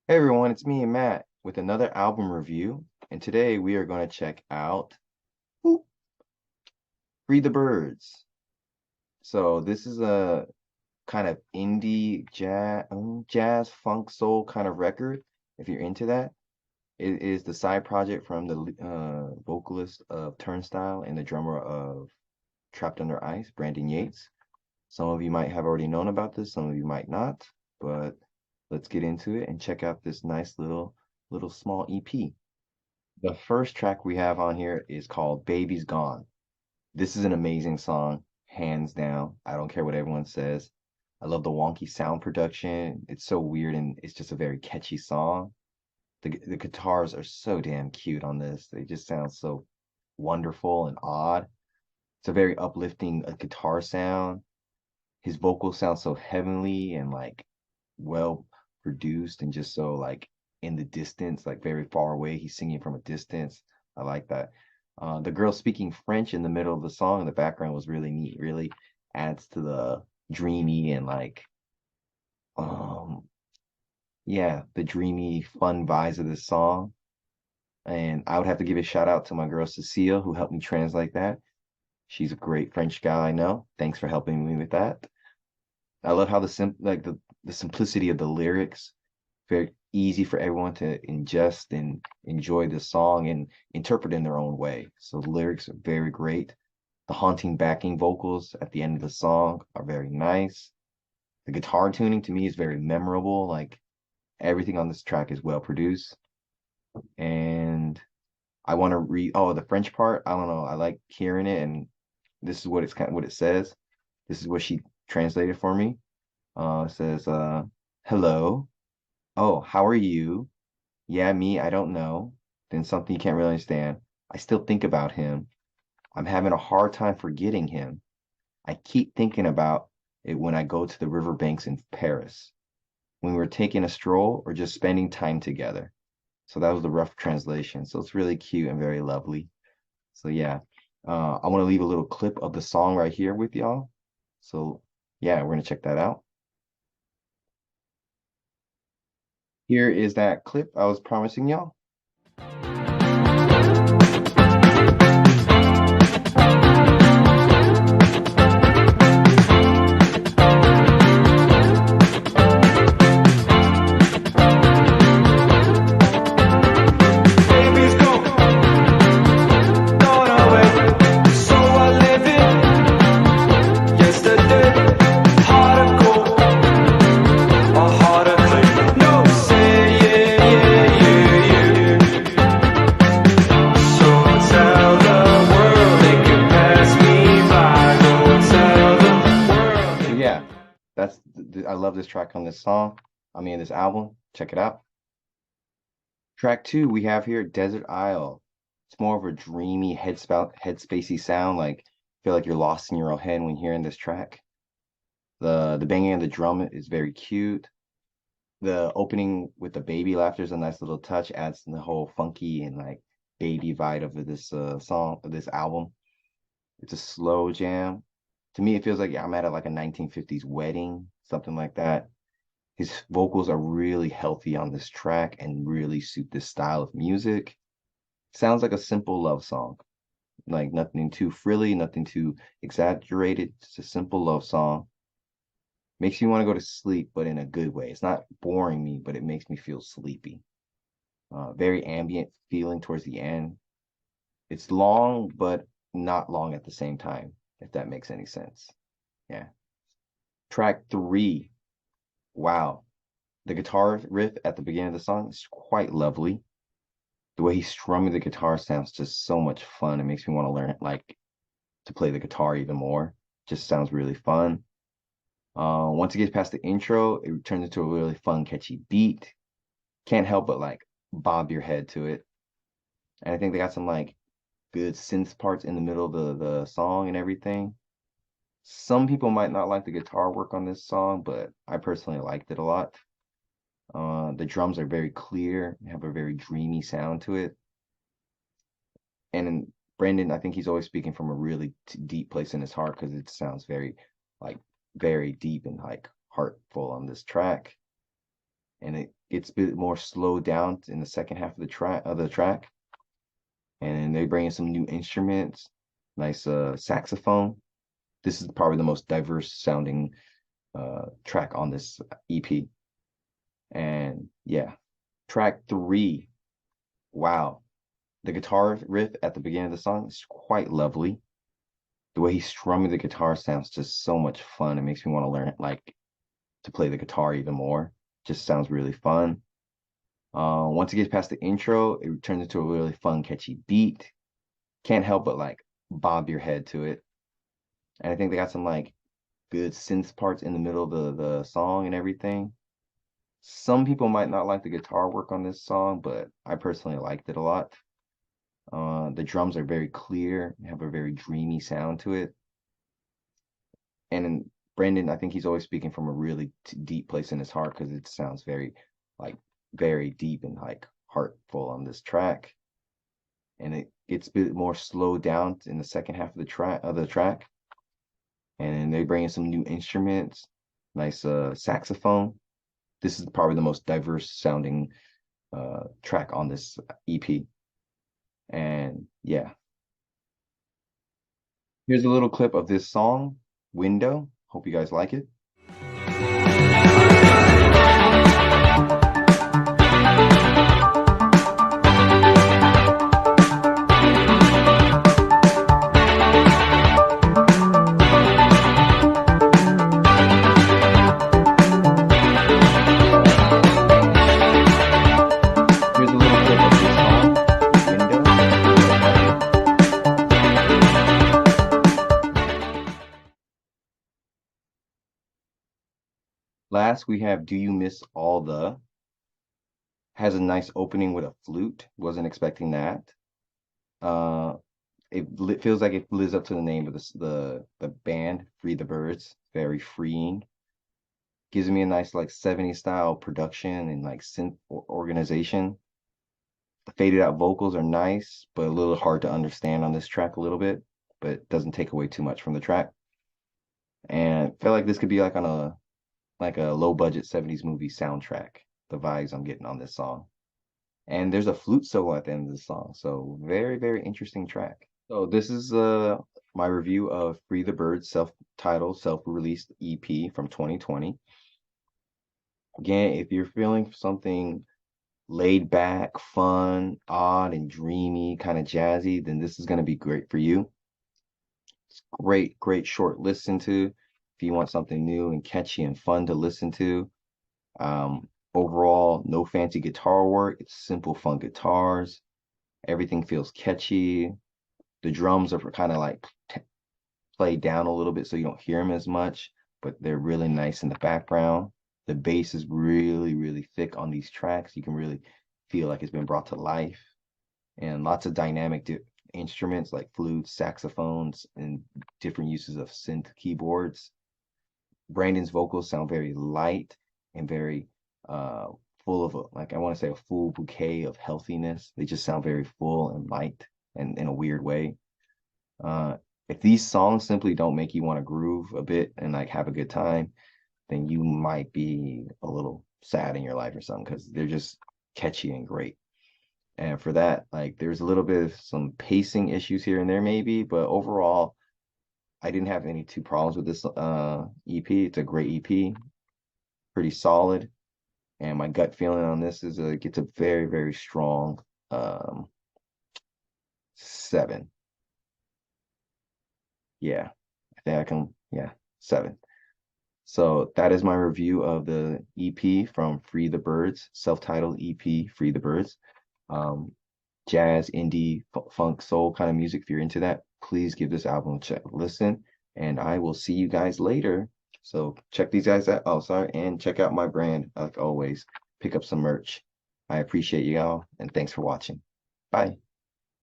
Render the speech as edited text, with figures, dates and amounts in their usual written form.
Hey everyone, it's me and Matt with another album review, and today we are going to check out whoop, Free the Birds. So this is a kind of indie jazz funk soul kind of record. If you're into that, it is the side project from the vocalist of Turnstile and the drummer of Trapped Under Ice, Brandon Yates. Some of you might have already known about this, some of you might not, but let's get into it and check out this nice little small EP. The first track we have on here is called Baby's Gone. This is an amazing song, hands down. I don't care what everyone says. I love the wonky sound production. It's so weird and it's just a very catchy song. The guitars are so damn cute on this. They just sound so wonderful and odd. It's a very uplifting guitar sound. His vocals sound so heavenly and like well produced and just so like in the distance, like very far away. He's singing from a distance. I like that. The girl speaking French in the middle of the song in the background was really neat. Really adds to the dreamy and like um yeah, the dreamy fun vibes of this song. And I would have to give a shout out to my girl Cecile who helped me translate that. She's a great French gal I know. Thanks for helping me with that. I love how the simplicity of the lyrics, very easy for everyone to ingest and enjoy the song and interpret in their own way. So the lyrics are very great. The haunting backing vocals at the end of the song are very nice. The guitar tuning to me is very memorable. Like everything on this track is well produced. And I want to read, oh, the French part. I don't know. I like hearing it, and this is what it's kind of what it says. This is what she translated for me. It says, hello. Oh, how are you? Yeah, me, I don't know. Then something you can't really understand. I still think about him. I'm having a hard time forgetting him. I keep thinking about it when I go to the riverbanks in Paris, when we're taking a stroll or just spending time together. So that was the rough translation. So it's really cute and very lovely. So yeah, I want to leave a little clip of the song right here with y'all. So yeah, we're gonna check that out. Here is that clip I was promising y'all. Baby's gone, gone away. So I live in yesterday. Heart of gold, a heart of clay. No, say yeah, yeah, yeah, yeah. So tell the world they can pass me by. Go tell the So world. yeah, I love this track on this song. I mean this album. Check it out. Track two we have here, Desert Isle. It's more of a dreamy headspacey sound. Like feel like you're lost in your own head when hearing this track. The banging of the drum is very cute. The opening with the baby laughter is a nice little touch, adds to the whole funky and like baby vibe of this song of this album. It's a slow jam. To me, it feels like I'm at like a 1950s wedding, something like that. His vocals are really healthy on this track and really suit this style of music. Sounds like a simple love song, like nothing too frilly, nothing too exaggerated. It's a simple love song. Makes you want to go to sleep, but in a good way. It's not boring me, but it makes me feel sleepy. Very ambient feeling towards the end. It's long, but not long at the same time, if that makes any sense. Yeah. Track three. Wow. The guitar riff at the beginning of the song is quite lovely. The way he's strumming the guitar sounds just so much fun. It makes me want to learn like to play the guitar even more. Just sounds really fun. Once it gets past the intro, it turns into a really fun, catchy beat. Can't help but like bob your head to it. And I think they got some like good synth parts in the middle of the song and everything. Some people might not like the guitar work on this song, but I personally liked it a lot. The drums are very clear, have a very dreamy sound to it. And Brandon, I think he's always speaking from a really deep place in his heart because it sounds very, like, very deep and like heartful on this track. and it gets a bit more slowed down in the second half of the track. And they bring in some new instruments, nice saxophone. This is probably the most diverse sounding track on this EP. And yeah, track 3. Wow. The guitar riff at the beginning of the song is quite lovely. The way he's strumming the guitar sounds just so much fun. It makes me want to learn like to play the guitar even more. Just sounds really fun. Once it gets past the intro, it turns into a really fun, catchy beat. Can't help but like bob your head to it. And I think they got some like good synth parts in the middle of the song and everything. Some people might not like the guitar work on this song, but I personally liked it a lot. The drums are very clear, have a very dreamy sound to it. And Brandon, I think he's always speaking from a really deep place in his heart because it sounds very, like, very deep and like heartful on this track. And it gets a bit more slowed down in the second half of the track. And then they bring in some new instruments, nice saxophone. This is probably the most diverse sounding track on this EP. And yeah, here's a little clip of this song, Window. Hope you guys like it. Here's a little clip of this song, Window. Last, we have Do You Miss All the? Has a nice opening with a flute. Wasn't expecting that. Uh, it feels like it lives up to the name of the band, Free the Birds. Very freeing. Gives me a nice like 70s style production and like synth organization. The faded out vocals are nice, but a little hard to understand on this track a little bit, but it doesn't take away too much from the track. And I feel like this could be like on a low budget 70s movie soundtrack. The vibes I'm getting on this song. And there's a flute solo at the end of the song. So very, very interesting track. So this is my review of Free the Bird self-titled, self-released EP from 2020. Again, if you're feeling something laid back, fun, odd, and dreamy, kind of jazzy, then this is going to be great for you. It's great, great short listen to. If you want something new and catchy and fun to listen to. Overall, no fancy guitar work. It's simple, fun guitars. Everything feels catchy. The drums are kind of like played down a little bit so you don't hear them as much, but they're really nice in the background. The bass is really, really thick on these tracks. You can really feel like it's been brought to life. And lots of dynamic instruments like flutes, saxophones, and different uses of synth keyboards. Brandon's vocals sound very light and very full of like I want to say a full bouquet of healthiness. They just sound very full and light and in a weird way. If these songs simply don't make you want to groove a bit and like have a good time, then you might be a little sad in your life or something because they're just catchy and great. And for that, like there's a little bit of some pacing issues here and there maybe, but overall, I didn't have any two problems with this EP. It's a great EP, pretty solid. And my gut feeling on this is it gets a very, very strong 7. Yeah, I think I can, yeah, 7. So that is my review of the EP from Free the Birds, self-titled EP, Free the Birds. Jazz, indie, funk, soul kind of music. If you're into that, please give this album a listen. And I will see you guys later. So check these guys out. Oh, sorry. And check out my brand, like always. Pick up some merch. I appreciate you all, and thanks for watching. Bye.